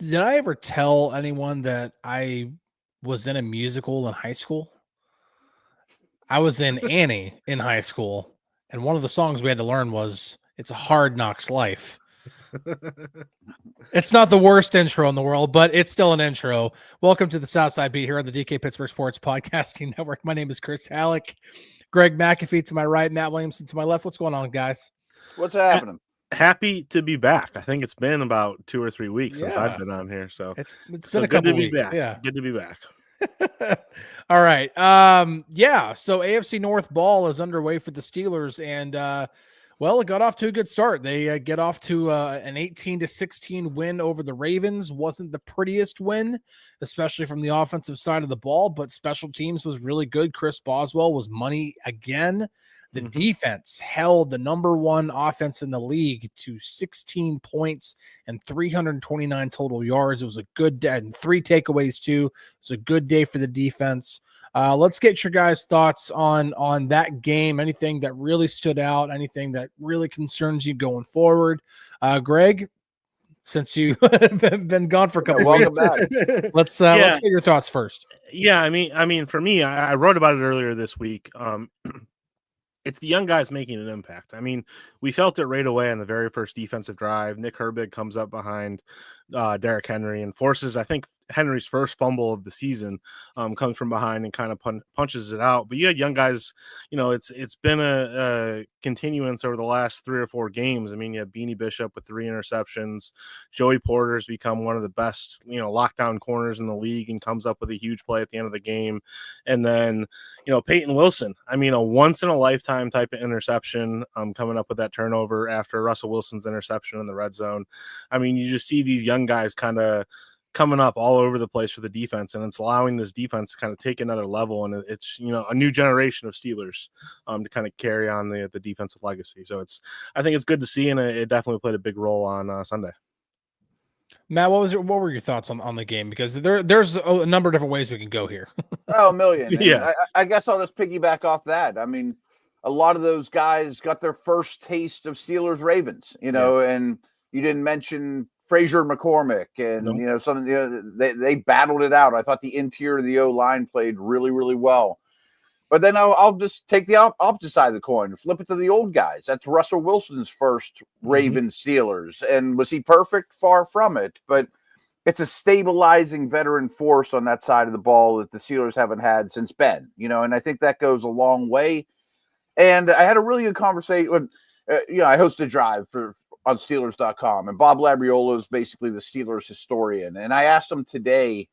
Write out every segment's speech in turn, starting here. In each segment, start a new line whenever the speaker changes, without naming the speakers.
Did I ever tell anyone that I was in a musical in high school? I was in Annie in high school, and one of the songs we had to learn was "It's a Hard Knocks Life." It's not the worst intro in the world, but it's still an intro. Welcome to the Southside Beat here on the DK Pittsburgh Sports Podcasting Network. My name is Chris Halicke. Greg Macafee to my right, Matt Williamson to my left. What's going on, guys?
What's happening?
Happy to be back. I think it's been about 2 or 3 weeks since I've been on here. So
it's been a couple weeks.
Back.
Yeah.
Good to be back.
All right. So AFC North ball is underway for the Steelers, and it got off to a good start. They get off to an 18-16 win over the Ravens. Wasn't the prettiest win, especially from the offensive side of the ball, but special teams was really good. Chris Boswell was money again. The defense held the number one offense in the league to 16 points and 329 total yards. It was a good day, and 3 takeaways too. It was a good day for the defense. Let's get your guys' thoughts on that game. Anything that really stood out, anything that really concerns you going forward. Greg, since you've been gone for a couple of weeks, let's get your thoughts first.
Yeah, I mean, for me, I wrote about it earlier this week. It's the young guys making an impact. I mean, we felt it right away on the very first defensive drive. Nick Herbig comes up behind Derrick Henry and forces, I think, Henry's first fumble of the season, comes from behind and kind of punches it out. But you had young guys, it's been a continuance over the last 3 or 4 games. I mean, you have Beanie Bishop with 3 interceptions. Joey Porter's become one of the best, lockdown corners in the league and comes up with a huge play at the end of the game. And then, Peyton Wilson, I mean, a once in a lifetime type of interception, coming up with that turnover after Russell Wilson's interception in the red zone. I mean, you just see these young guys kind of coming up all over the place for the defense, and it's allowing this defense to kind of take another level. And it's, a new generation of Steelers to kind of carry on the defensive legacy. So I think it's good to see, and it definitely played a big role on Sunday.
Matt, what were your thoughts on the game? Because there's a number of different ways we can go here.
A million.
Yeah.
I guess I'll just piggyback off that. I mean, a lot of those guys got their first taste of Steelers Ravens, and you didn't mention Frazier McCormick and, they battled it out. I thought the interior of the O-line played really, really well. But then I'll just take the opposite side of the coin, flip it to the old guys. That's Russell Wilson's first Ravens Steelers. And was he perfect? Far from it. But it's a stabilizing veteran force on that side of the ball that the Steelers haven't had since Ben, and I think that goes a long way. And I had a really good conversation with, I host a drive on Steelers.com, and Bob Labriola is basically the Steelers historian. And I asked him today,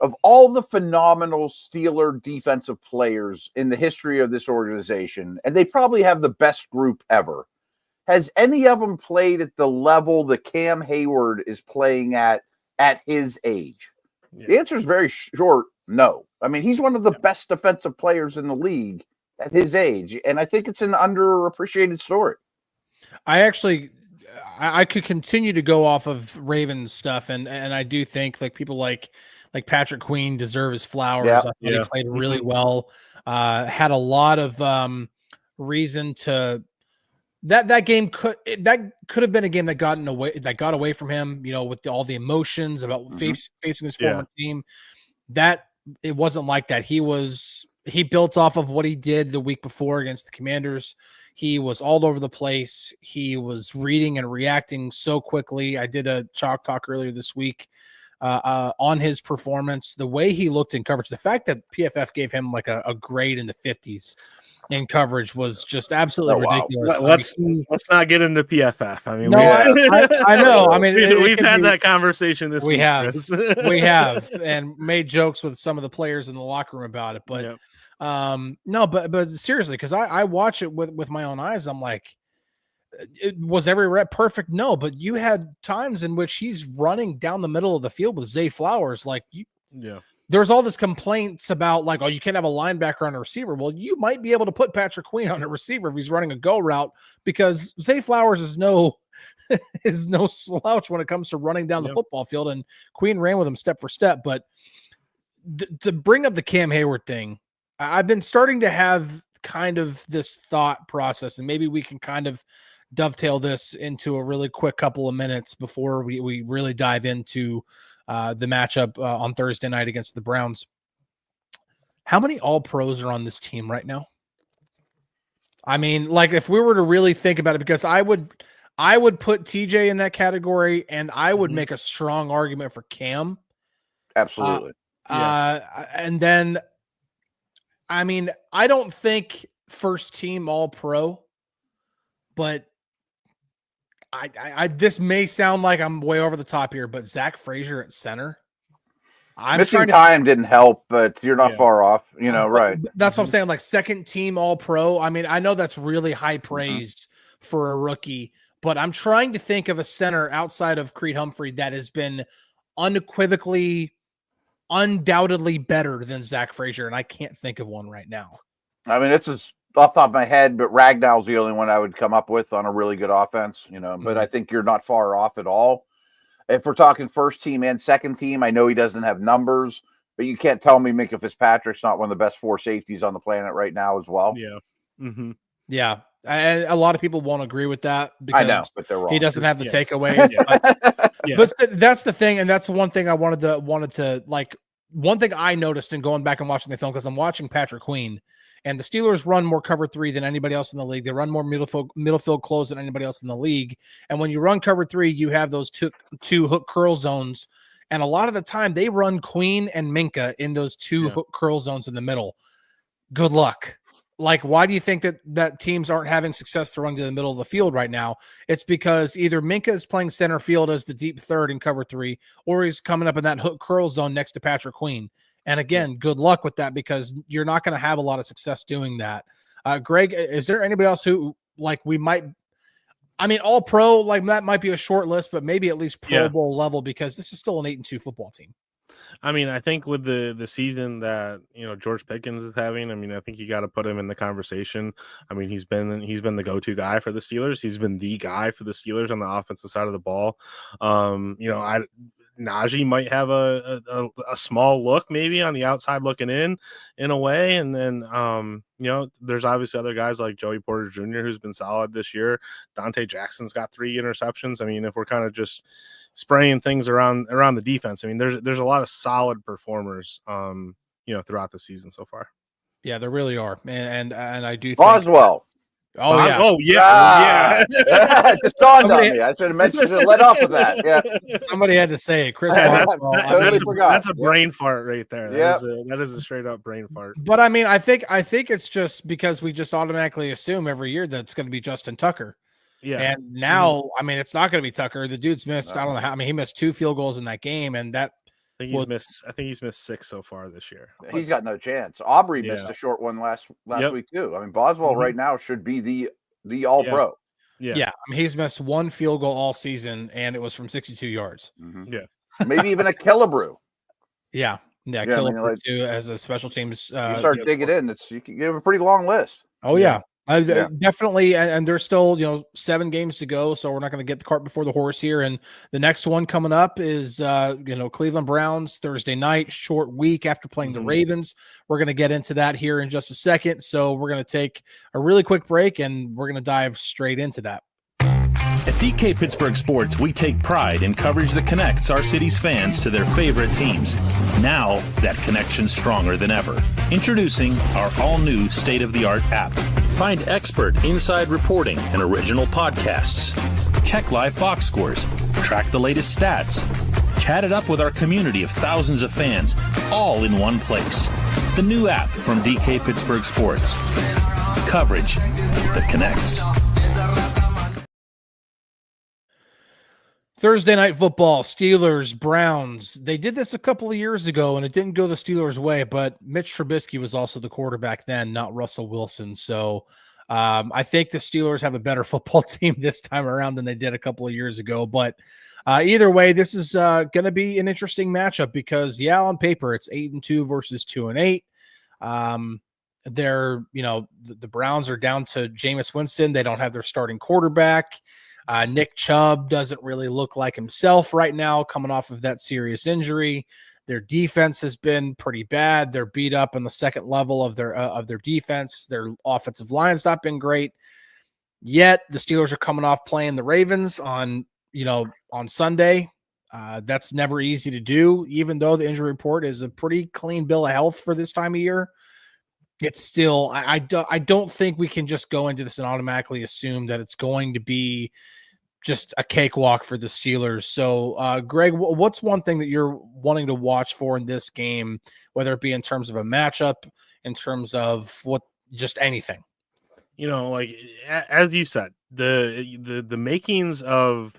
of all the phenomenal Steeler defensive players in the history of this organization, and they probably have the best group ever, has any of them played at the level that Cam Hayward is playing at his age? Yeah. The answer is very short, no. I mean, he's one of the best defensive players in the league at his age, and I think it's an underappreciated story.
I could continue to go off of Ravens stuff, and I do think people like Patrick Queen deserve his flowers.
Yeah.
I thought he played really well. Had a lot of reason to that game could have been a game that got away from him. With all the emotions about facing his former team. That it wasn't like that. He built off of what he did the week before against the Commanders. He was all over the place. He was reading and reacting so quickly. I did a chalk talk earlier this week on his performance, the way he looked in coverage. The fact that PFF gave him like a grade in the 50s in coverage was just absolutely ridiculous.
Let's not get into PFF. I mean,
I know. I mean,
we've had that conversation this week.
We have, and made jokes with some of the players in the locker room about it. But no, but seriously, because I watch it with my own eyes, I'm like, was every rep perfect? No, but you had times in which he's running down the middle of the field with Zay Flowers. There's all this complaints about oh, you can't have a linebacker on a receiver. Well, you might be able to put Patrick Queen on a receiver if he's running a go route, because Zay Flowers is no slouch when it comes to running down the football field, and Queen ran with him step for step. But to bring up the Cam Hayward thing, I've been starting to have kind of this thought process, and maybe we can kind of dovetail this into a really quick couple of minutes before we really dive into the matchup on Thursday night against the Browns. How many All-Pros are on this team right now? I mean, like if we were to really think about it, because I would put TJ in that category, and I would make a strong argument for Cam.
Absolutely.
And then, I mean, I don't think first team All-Pro, but I this may sound like I'm way over the top here, but Zach Frazier at center.
Missing time didn't help, but you're not far off, right.
That's what I'm saying. Like second team All-Pro. I mean, I know that's really high praise for a rookie, but I'm trying to think of a center outside of Creed Humphrey that has been unequivocally, undoubtedly better than Zach Frazier, and I can't think of one right now.
I mean, this is off the top of my head, but Ragnall's the only one I would come up with on a really good offense, but I think you're not far off at all. If we're talking first team and second team, I know he doesn't have numbers, but you can't tell me Minka Fitzpatrick's not one of the best 4 safeties on the planet right now as well.
Yeah.
Yeah. And a lot of people won't agree with that because
I know, but they're wrong.
He doesn't have the takeaways. But that's the thing. And that's one thing I wanted to like, one thing I noticed in going back and watching the film, because I'm watching Patrick Queen, and the Steelers run more cover 3 than anybody else in the league. They run more middle field close than anybody else in the league. And when you run cover 3, you have those two hook curl zones. And a lot of the time they run Queen and Minka in those two hook curl zones in the middle. Good luck. Like, why do you think that teams aren't having success throwing to the middle of the field right now? It's because either Minka is playing center field as the deep third in cover 3, or he's coming up in that hook curl zone next to Patrick Queen. And again, good luck with that because you're not going to have a lot of success doing that. Greg, is there anybody else who like we might? I mean, all pro, like that might be a short list, but maybe at least Pro Bowl level because this is still an 8-2 football team.
I mean, I think with the season that George Pickens is having, I mean, I think you got to put him in the conversation. I mean, he's been the go-to guy for the Steelers. He's been the guy for the Steelers on the offensive side of the ball. Najee might have a small look maybe on the outside looking in a way. And then, there's obviously other guys like Joey Porter Jr. who's been solid this year. Dante Jackson's got 3 interceptions. I mean, if we're kind of just spraying things around the defense, I mean, there's a lot of solid performers, throughout the season so far.
Yeah, there really are. And I do think
Boswell.
Oh
yeah. It just dawned on me. I should have mentioned it. Let off with that. Yeah,
somebody had to say it. Chris,
that's a brain fart right there. That is a straight up brain fart.
But I mean, I think it's just because we just automatically assume every year that it's going to be Justin Tucker. Yeah, and now I mean, it's not going to be Tucker. The dude's missed. I don't know how. I mean, he missed 2 field goals in that game, and that.
I think he's missed 6 so far this year.
He's got no chance. Aubrey missed a short one last week too. I mean, Boswell right now should be the All Pro.
Yeah. I mean, he's missed 1 field goal all season, and it was from 62 yards.
Yeah, maybe even a Killebrew.
Yeah, Killebrew too as a special teams.
You start digging in. You can give a pretty long list.
Oh yeah. Definitely, and there's still 7 games to go, so we're not going to get the cart before the horse here. And the next one coming up is Cleveland Browns Thursday night, short week after playing the Ravens. We're going to get into that here in just a second, so we're going to take a really quick break, and we're going to dive straight into that.
At DK Pittsburgh Sports, we take pride in coverage that connects our city's fans to their favorite teams. Now, that connection's stronger than ever. Introducing our all-new state-of-the-art app. Find expert inside reporting and original podcasts. Check live box scores. Track the latest stats. Chat it up with our community of thousands of fans, all in one place. The new app from DK Pittsburgh Sports. Coverage that connects.
Thursday night football, Steelers, Browns. They did this a couple of years ago, and it didn't go the Steelers' way, but Mitch Trubisky was also the quarterback then, not Russell Wilson. So I think the Steelers have a better football team this time around than they did a couple of years ago. But either way, this is going to be an interesting matchup because, on paper, it's 8-2 versus 2-8. They're, the Browns are down to Jameis Winston. They don't have their starting quarterback. Nick Chubb doesn't really look like himself right now, coming off of that serious injury. Their defense has been pretty bad. They're beat up on the second level of their defense. Their offensive line's not been great. Yet the Steelers are coming off playing the Ravens on Sunday. That's never easy to do, even though the injury report is a pretty clean bill of health for this time of year. It's still, I don't think we can just go into this and automatically assume that it's going to be just a cakewalk for the Steelers. So, Greg, what's one thing that you're wanting to watch for in this game, whether it be in terms of a matchup, in terms of just anything?
Like as you said, the makings of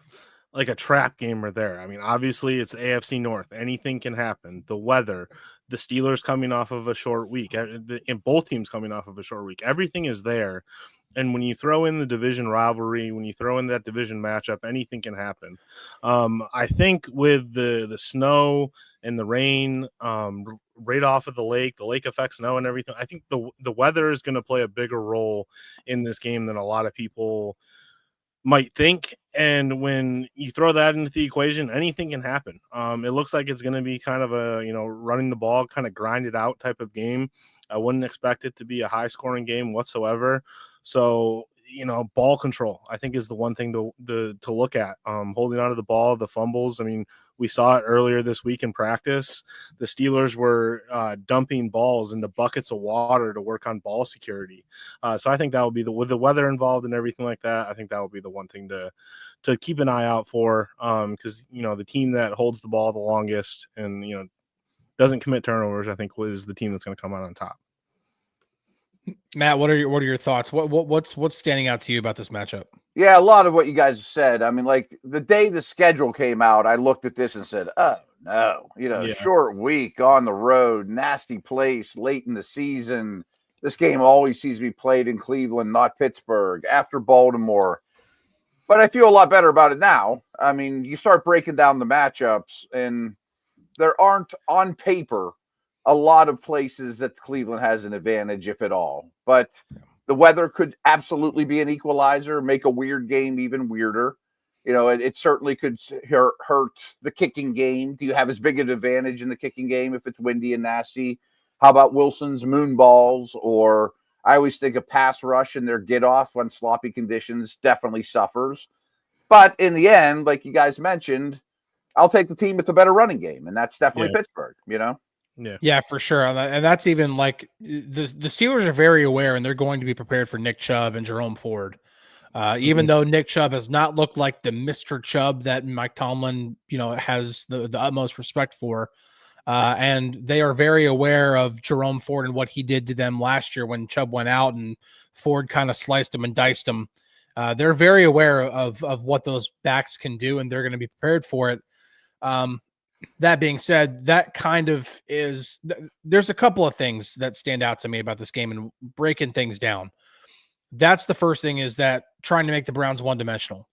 like a trap game are there. I mean, obviously it's the AFC North. Anything can happen. The weather, the Steelers coming off of a short week, and both teams coming off of a short week. Everything is there. And when you throw in the division rivalry, when you throw in that division matchup, anything can happen. I think with the snow and the rain right off of the lake effect snow and everything, I think the weather is going to play a bigger role in this game than a lot of people might think. And when you throw that into the equation, anything can happen. It looks like it's going to be kind of a, running the ball, kind of grind it out type of game. I wouldn't expect it to be a high scoring game whatsoever. So, ball control, I think, is the one thing to look at. Holding onto the ball, the fumbles. I mean, we saw it earlier this week in practice. The Steelers were dumping balls into buckets of water to work on ball security. So I think that will be with the weather involved and everything like that. I think that will be the one thing to keep an eye out for. Because the team that holds the ball the longest and doesn't commit turnovers, I think, is the team that's going to come out on top.
Matt, what are your thoughts? What's standing out to you about this matchup?
Yeah, a lot of what you guys said. I mean, like the day the schedule came out, I looked at this and said, "Oh no, short week on the road, nasty place late in the season. This game always seems to be played in Cleveland, not Pittsburgh, after Baltimore." But I feel a lot better about it now. I mean, you start breaking down the matchups, and there aren't on paper a lot of places that Cleveland has an advantage, if at all. But the weather could absolutely be an equalizer, make a weird game even weirder. It certainly could hurt the kicking game. Do you have as big an advantage in the kicking game if it's windy and nasty? How about Wilson's moon balls? Or I always think a pass rush and their get off on sloppy conditions definitely suffers. But in the end, like you guys mentioned, I'll take the team with the better running game, and that's definitely Pittsburgh,
Yeah, for sure. And that's even like the Steelers are very aware, and they're going to be prepared for Nick Chubb and Jerome Ford. Even though Nick Chubb has not looked like the Mr. Chubb that Mike Tomlin, has the utmost respect for. And they are very aware of Jerome Ford and what he did to them last year when Chubb went out and Ford kind of sliced him and diced him. They're very aware of what those backs can do, and they're going to be prepared for it. That being said, that kind of there's a couple of things that stand out to me about this game and breaking things down. That's the first thing, is that trying to make the Browns one-dimensional.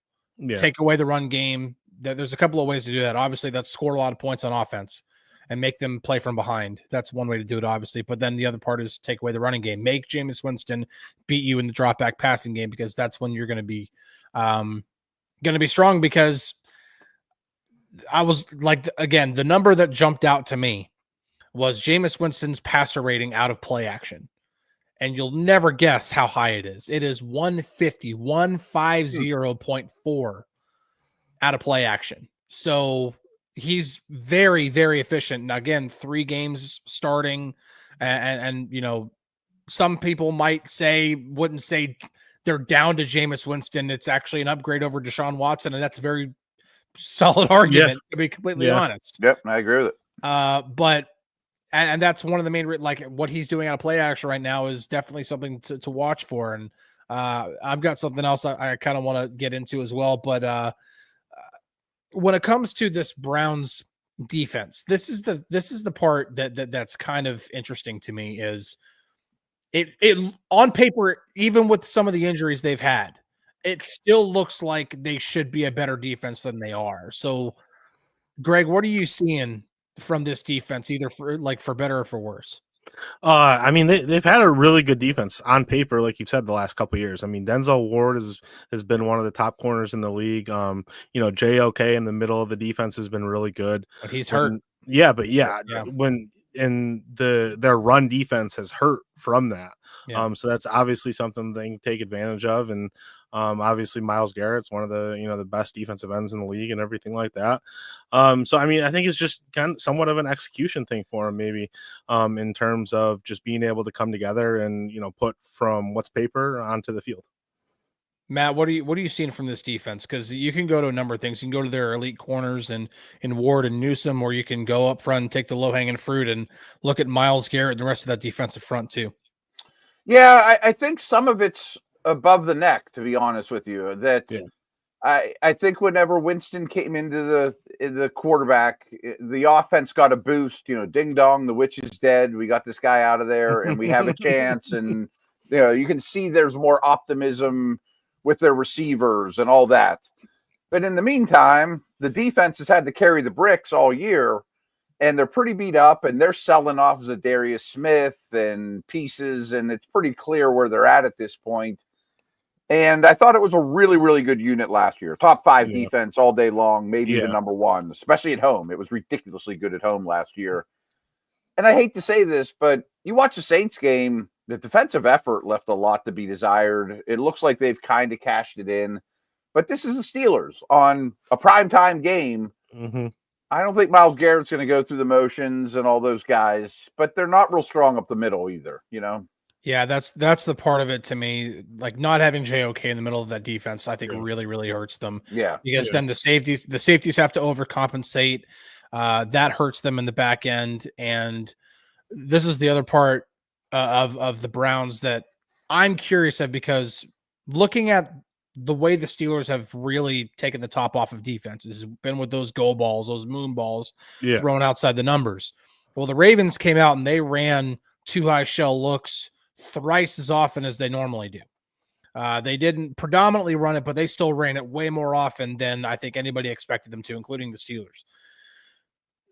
Take away the run game. There's a couple of ways to do that. Obviously, that's score a lot of points on offense and make them play from behind. That's one way to do it, obviously. But then the other part is take away the running game. Make Jameis Winston beat you in the drop-back passing game, because that's when you're going to be strong. Because I was like, again, the number that jumped out to me was Jameis Winston's passer rating out of play action. And you'll never guess how high it is. It is 150.4 out of play action. So he's very, very efficient. Now, again, 3 games starting, and some people wouldn't say they're down to Jameis Winston. It's actually an upgrade over Deshaun Watson, and that's a very solid argument, to be completely honest.
Yep, I agree with it.
But that's one of the main, like what he's doing out of play action right now is definitely something to watch for. And I've got something else I kind of want to get into as well. But when it comes to this Browns defense, this is the part that's kind of interesting to me. Is it on paper, even with some of the injuries they've had, it still looks like they should be a better defense than they are. So, Greg, what are you seeing from this defense, either for better or for worse?
I mean, they've had a really good defense on paper, like you've said, the last couple of years. I mean, Denzel Ward has been one of the top corners in the league. JOK in the middle of the defense has been really good.
But he's hurt.
When their run defense has hurt from that. So that's obviously something they can take advantage of. And Obviously, Myles Garrett's one of the best defensive ends in the league and everything like that. So I mean, I think it's just kind of somewhat of an execution thing for him, maybe, in terms of just being able to come together and put from what's paper onto the field.
Matt, what are you seeing from this defense? Because you can go to a number of things. You can go to their elite corners and in Ward and Newsome, or you can go up front and take the low hanging fruit and look at Myles Garrett and the rest of that defensive front too.
Yeah, I think some of it's above the neck, to be honest with you. That I think whenever Winston came into the quarterback, the offense got a boost. Ding dong, the witch is dead. We got this guy out of there, and we have a chance. And you can see there's more optimism with their receivers and all that. But in the meantime, the defense has had to carry the bricks all year, and they're pretty beat up, and they're selling off Zadarius Smith and pieces, and it's pretty clear where they're at this point. And I thought it was a really, really good unit last year. Top 5 defense all day long, maybe even number 1, especially at home. It was ridiculously good at home last year. And I hate to say this, but you watch the Saints game, the defensive effort left a lot to be desired. It looks like they've kind of cashed it in. But this is the Steelers on a primetime game.
Mm-hmm.
I don't think Myles Garrett's going to go through the motions and all those guys, but they're not real strong up the middle either,
Yeah, that's the part of it to me. Like not having JOK in the middle of that defense, I think really, really hurts them.
Yeah.
Because then the safeties have to overcompensate. That hurts them in the back end. And this is the other part of the Browns that I'm curious of, because looking at the way the Steelers have really taken the top off of defenses, has been with those go balls, those moon balls thrown outside the numbers. Well, the Ravens came out and they ran too high shell looks thrice as often as they normally do. They didn't predominantly run it, but they still ran it way more often than I think anybody expected them to, including the Steelers.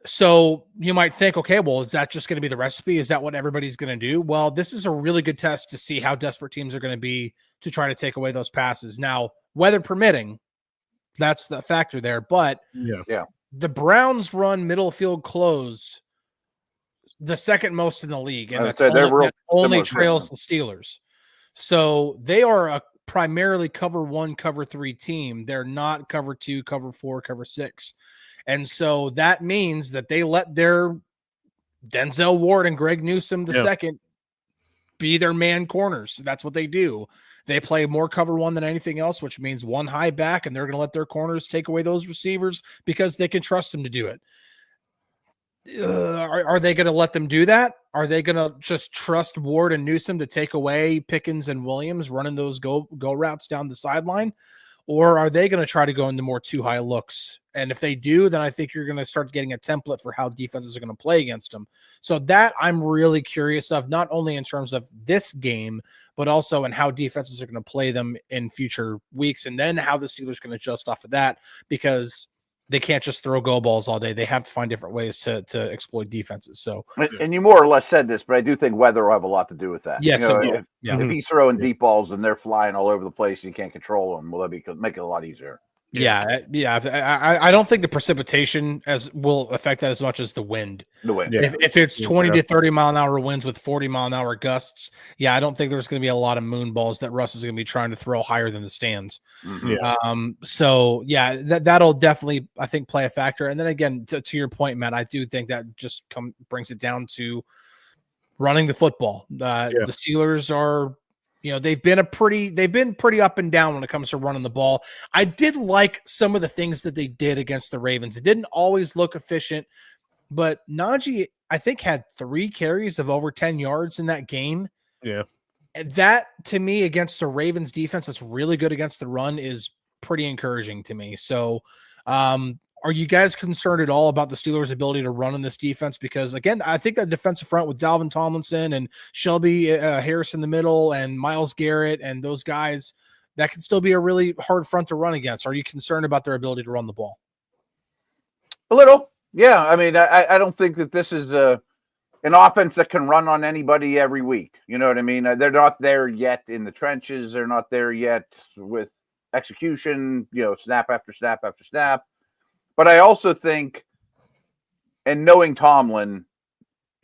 So you might think, okay, well, is that just going to be the recipe? Is that what everybody's going to do? Well, this is a really good test to see how desperate teams are going to be to try to take away those passes. Now, weather permitting, that's the factor there. But the Browns run middle field closed the second most in the league, and that only trails the Steelers. So they are a primarily cover 1, cover 3 team. They're not cover 2, cover 4, cover 6. And so that means that they let their Denzel Ward and Greg Newsome II be their man corners. That's what they do. They play more cover 1 than anything else, which means one high back, and they're going to let their corners take away those receivers because they can trust them to do it. Are they going to let them do that? Are they going to just trust Ward and Newsome to take away Pickens and Williams running those go routes down the sideline? Or are they going to try to go into more too high looks? And if they do, then I think you're going to start getting a template for how defenses are going to play against them. So that I'm really curious of, not only in terms of this game, but also in how defenses are going to play them in future weeks, and then how the Steelers can adjust off of that, because they can't just throw go balls all day. They have to find different ways to exploit defenses. So,
and you more or less said this, but I do think weather will have a lot to do with that.
Yes,
if he's throwing deep balls and they're flying all over the place, you can't control them. Well, that make it a lot easier.
I don't think the precipitation will affect that as much as the wind. If it's 20 to 30 mile an hour winds with 40 mile an hour gusts, I don't think there's going to be a lot of moon balls that Russ is going to be trying to throw higher than the stands. That'll definitely, I think, play a factor. And then again, to your point, Matt, I do think that just brings it down to running the football. The Steelers are, they've been pretty up and down when it comes to running the ball. I did like some of the things that they did against the Ravens. It didn't always look efficient, but Najee, I think, had 3 carries of over 10 yards in that game.
Yeah.
That, to me, against the Ravens defense that's really good against the run, is pretty encouraging to me. So, are you guys concerned at all about the Steelers' ability to run in this defense? Because, again, I think that defensive front with Dalvin Tomlinson and Shelby Harris in the middle and Myles Garrett and those guys, that can still be a really hard front to run against. Are you concerned about their ability to run the ball?
A little. Yeah. I mean, I don't think that this is an offense that can run on anybody every week. You know what I mean? They're not there yet in the trenches. They're not there yet with execution, snap after snap after snap. But I also think, and knowing Tomlin,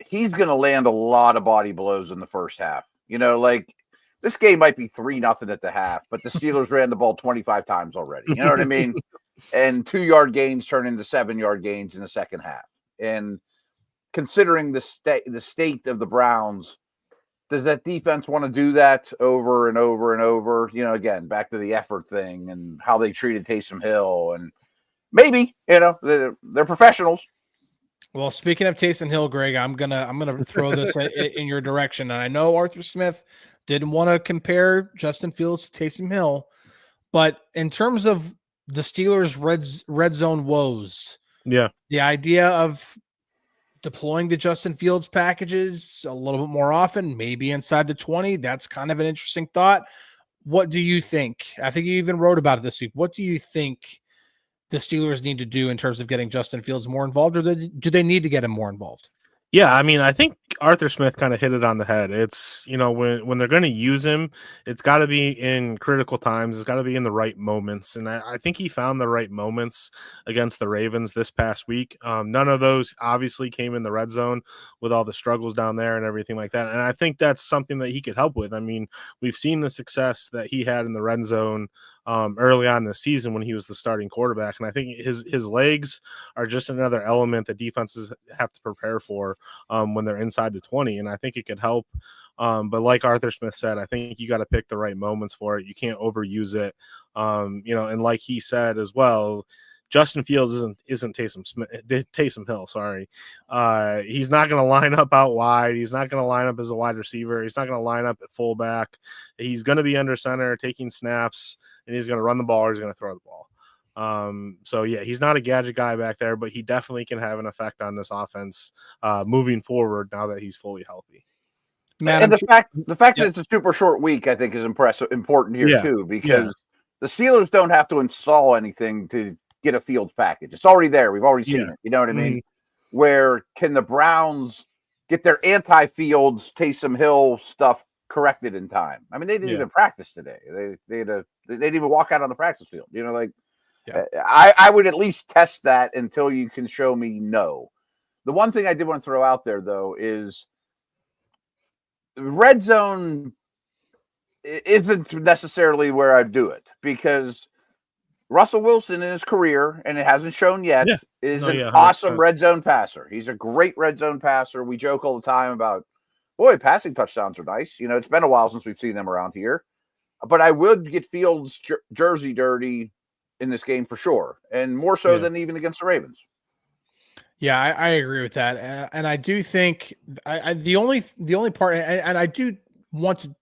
he's going to land a lot of body blows in the first half. There's this game might be 3-0 at the half, but the Steelers ran the ball 25 times already. You know what I mean? And 2-yard gains turn into 7-yard gains in the second half. And considering the state of the Browns, does that defense want to do that over and over and over? You know, again, back to the effort thing and how they treated Taysom Hill. And maybe, you know, they're professionals.
Well, speaking of Taysom Hill, Greg, I'm gonna throw this in your direction. And I know Arthur Smith didn't want to compare Justin Fields to Taysom Hill, but in terms of the Steelers' red zone woes,
yeah,
the idea of deploying the Justin Fields packages a little bit more often, maybe inside the 20, that's kind of an interesting thought. What do you think? I think you even wrote about it this week. What do you think the Steelers need to do in terms of getting Justin Fields more involved, or do they need to get him more involved?
Yeah, I mean, I think Arthur Smith kind of hit it on the head. It's, you know, when they're going to use him, it's got to be in critical times. It's got to be in the right moments. And I think he found the right moments against the Ravens this past week. None of those obviously came in the red zone with all the struggles down there and everything like that. And I think that's something that he could help with. I mean, we've seen the success that he had in the red zone early on in the season when he was the starting quarterback. And I think his legs are just another element that defenses have to prepare for when they're inside the 20. And I think it could help. But like Arthur Smith said, I think you got to pick the right moments for it. You can't overuse it. You know, and like he said as well, Justin Fields isn't Taysom Hill. Sorry. He's not going to line up out wide. He's not going to line up as a wide receiver. He's not going to line up at fullback. He's going to be under center taking snaps, and he's going to run the ball or he's going to throw the ball. So yeah, he's not a gadget guy back there, but he definitely can have an effect on this offense moving forward now that he's fully healthy.
And the fact that it's a super short week, I think, is important here too, because the Steelers don't have to install anything to get a Fields package. It's already there. We've already seen it. You know what I mean? Where can the Browns get their anti-Fields Taysom Hill stuff corrected in time? I mean, they didn't even practice today. They didn't even walk out on the practice field. You know, like I would at least test that until you can show me no. The one thing I did want to throw out there though is red zone isn't necessarily where I do it, because Russell Wilson in his career, and it hasn't shown yet, is an awesome red zone passer. He's a great red zone passer. We joke all the time about, boy, passing touchdowns are nice. You know, it's been a while since we've seen them around here. But I would get Fields' jersey dirty in this game for sure, and more so than even against the Ravens.
Yeah, I agree with that, and I do think the only part, and I do want to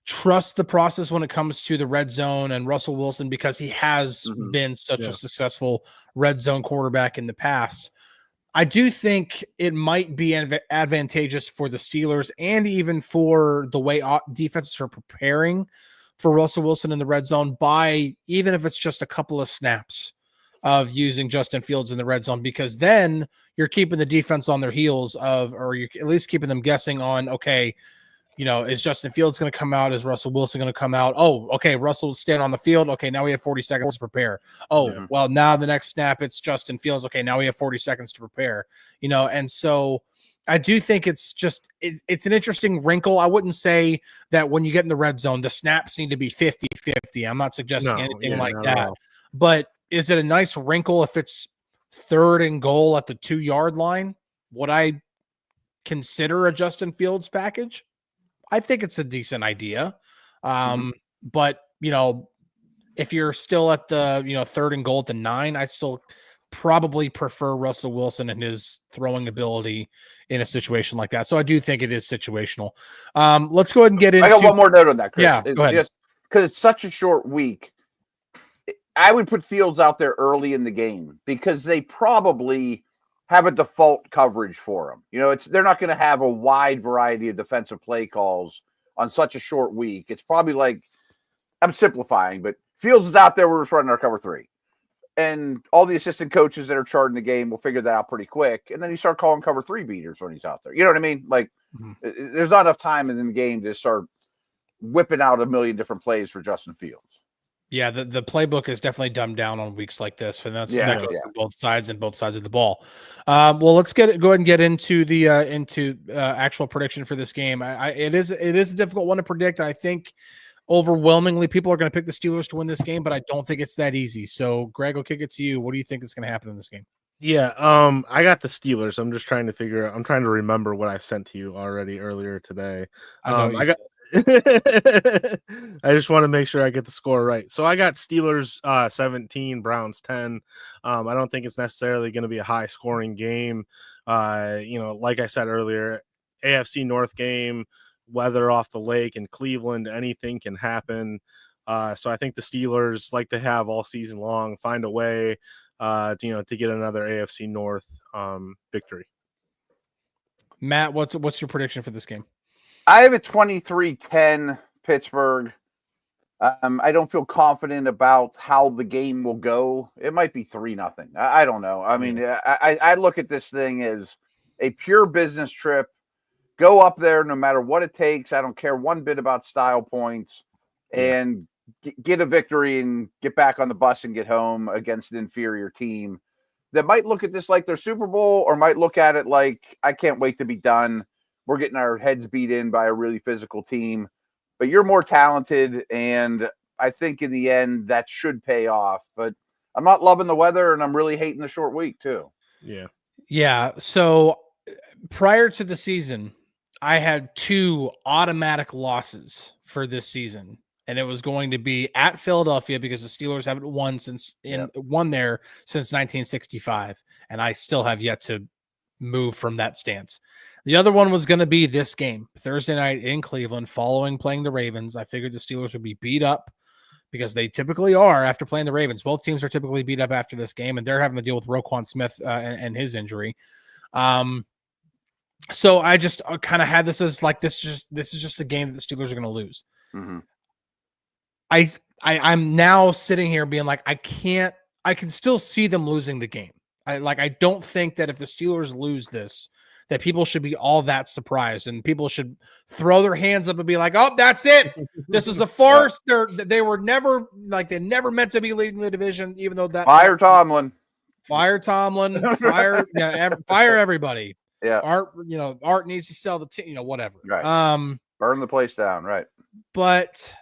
trust the process when it comes to the red zone and Russell Wilson, because he has been such a successful red zone quarterback in the past. I do think it might be advantageous for the Steelers and even for the way defenses are preparing for Russell Wilson in the red zone, by even if it's just a couple of snaps of using Justin Fields in the red zone, because then you're keeping the defense on their heels or you're at least keeping them guessing on, okay, you know, is Justin Fields going to come out? Is Russell Wilson going to come out? Oh, okay, Russell's staying on the field. Okay, now we have 40 seconds to prepare. Oh, well, now the next snap, it's Justin Fields. Okay, now we have 40 seconds to prepare. You know, and so I do think it's an interesting wrinkle. I wouldn't say that when you get in the red zone, the snaps need to be 50-50. I'm not suggesting anything like that. But is it a nice wrinkle if it's 3rd and goal at the 2-yard line? Would I consider a Justin Fields package? I think it's a decent idea. But, you know, if you're still at the, 3rd and goal to 9, I still probably prefer Russell Wilson and his throwing ability in a situation like that. So I do think it is situational. Let's go ahead and get into.
I got one more note on that, Chris.
Yeah, go ahead.
Because it's such a short week, I would put Fields out there early in the game, because they probably have a default coverage for him. You know, they're not going to have a wide variety of defensive play calls on such a short week. It's probably like, I'm simplifying, but Fields is out there, we're just running our cover 3. And all the assistant coaches that are charting the game will figure that out pretty quick. And then you start calling cover 3 beaters when he's out there. You know what I mean? Like, there's not enough time in the game to start whipping out a million different plays for Justin Fields.
Yeah, the playbook is definitely dumbed down on weeks like this, and that goes for both sides and both sides of the ball. Well, let's go ahead and get into the actual prediction for this game. It is a difficult one to predict. I think overwhelmingly people are going to pick the Steelers to win this game, but I don't think it's that easy. So, Greg, I'll kick it to you. What do you think is going to happen in this game?
Yeah, I got the Steelers. I'm just trying to remember what I sent to you already earlier today. I just want to make sure I get the score right. So I got Steelers 17, Browns 10. I don't think it's necessarily going to be a high scoring game. Like I said earlier, AFC North game, weather off the lake in Cleveland, anything can happen. So I think the Steelers, like they have all season long, find a way to get another AFC North victory.
Matt, what's your prediction for this game?
I have a 23-10 Pittsburgh. I don't feel confident about how the game will go. It might be 3-0. I don't know. I mean, I look at this thing as a pure business trip. Go up there no matter what it takes. I don't care one bit about style points, and get a victory and get back on the bus and get home against an inferior team that might look at this like their Super Bowl, or might look at it like, I can't wait to be done. We're getting our heads beat in by a really physical team, but you're more talented. And I think in the end that should pay off, but I'm not loving the weather and I'm really hating the short week too.
Yeah.
Yeah. So prior to the season, I had 2 automatic losses for this season, and it was going to be at Philadelphia because the Steelers haven't won won there since 1965. And I still have yet to move from that stance. The other one was going to be this game, Thursday night in Cleveland, following playing the Ravens. I figured the Steelers would be beat up because they typically are after playing the Ravens. Both teams are typically beat up after this game, and they're having to deal with Roquan Smith and his injury. So I just kind of had this as like, this is just a game that the Steelers are going to lose.
Mm-hmm.
I'm now sitting here being like, I can still see them losing the game. I don't think that if the Steelers lose this, that people should be all that surprised, and people should throw their hands up and be like, "Oh, that's it. This is a farce." They were never they never meant to be leading the division, even though that
fire Tomlin,
fire everybody.
Yeah,
Art needs to sell the team, whatever.
Right. Burn the place down. Right.
But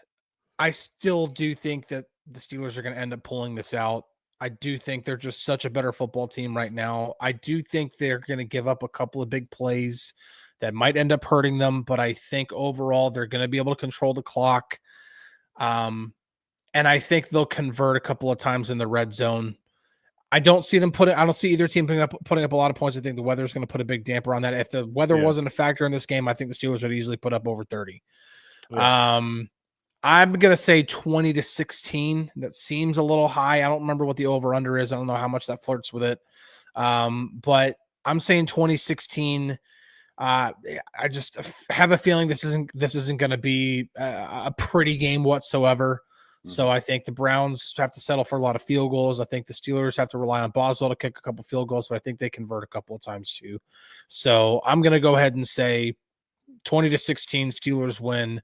I still do think that the Steelers are going to end up pulling this out. I do think they're just such a better football team right now. I do think they're going to give up a couple of big plays that might end up hurting them, but I think overall they're going to be able to control the clock. And I think they'll convert a couple of times in the red zone. I don't see either team putting up a lot of points. I think the weather is going to put a big damper on that. If the weather wasn't a factor in this game, I think the Steelers would easily put up over 30. Yeah. I'm going to say 20-16. That seems a little high. I don't remember what the over-under is. I don't know how much that flirts with it. But I'm saying 2016. I just have a feeling this isn't going to be a pretty game whatsoever. Mm-hmm. So I think the Browns have to settle for a lot of field goals. I think the Steelers have to rely on Boswell to kick a couple field goals, but I think they convert a couple of times too. So I'm going to go ahead and say 20-16 Steelers win.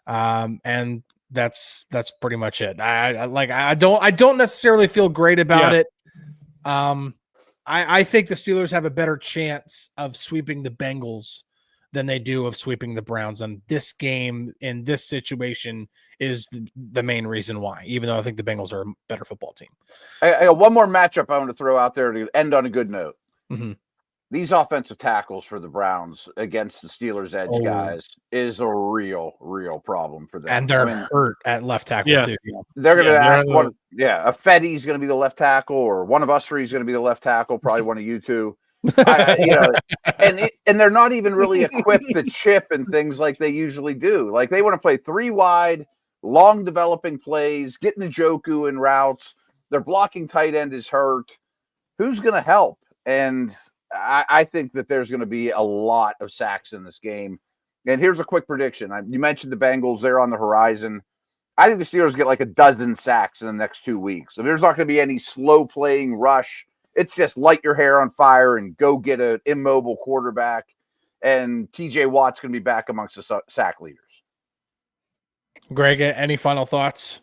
And that's pretty much it. I don't necessarily feel great about it. I think the Steelers have a better chance of sweeping the Bengals than they do of sweeping the Browns. And this game in this situation is the main reason why, even though I think the Bengals are a better football team.
I got one more matchup I want to throw out there to end on a good note.
Mm-hmm.
These offensive tackles for the Browns against the Steelers edge guys is a real problem for them.
And they're hurt at left tackle too.
They're going to ask one. Yeah, a Fetty's going to be the left tackle, or one of us three is going to be the left tackle. Probably one of you two. And they're not even really equipped to chip and things like they usually do. Like they want to play 3 wide, long developing plays, getting Njoku in routes. Their blocking tight end is hurt. Who's going to help? And I think that there's going to be a lot of sacks in this game. And here's a quick prediction. You mentioned the Bengals. They're on the horizon. I think the Steelers get like 12 sacks in the next 2 weeks. So there's not going to be any slow playing rush. It's just light your hair on fire and go get an immobile quarterback. And TJ Watt's going to be back amongst the sack leaders.
Greg, any final thoughts?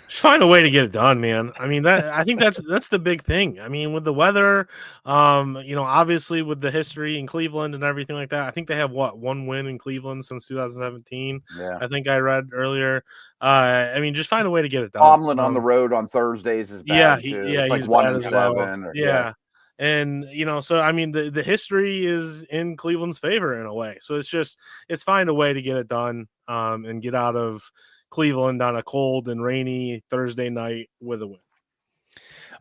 Just find a way to get it done, man. I mean, I think that's the big thing. I mean, with the weather, obviously with the history in Cleveland and everything like that, I think they have one win in Cleveland since 2017.
Yeah.
I think I read earlier. I mean, just find a way to get it done.
Tomlin on the road on Thursdays is bad too. It's like
he's
1-7.
Yeah. And so I mean the history is in Cleveland's favor in a way. So it's find a way to get it done and get out of Cleveland on a cold and rainy Thursday night with a win.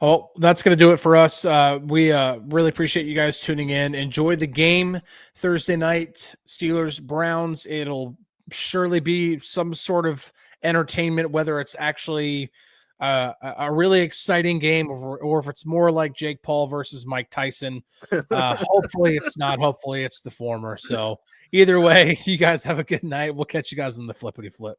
Oh, that's going to do it for us. We really appreciate you guys tuning in. Enjoy the game Thursday night, Steelers Browns. It'll surely be some sort of entertainment, whether it's actually a really exciting game or if it's more like Jake Paul versus Mike Tyson. Hopefully it's not. Hopefully it's the former. So either way, you guys have a good night. We'll catch you guys in the flippity flip.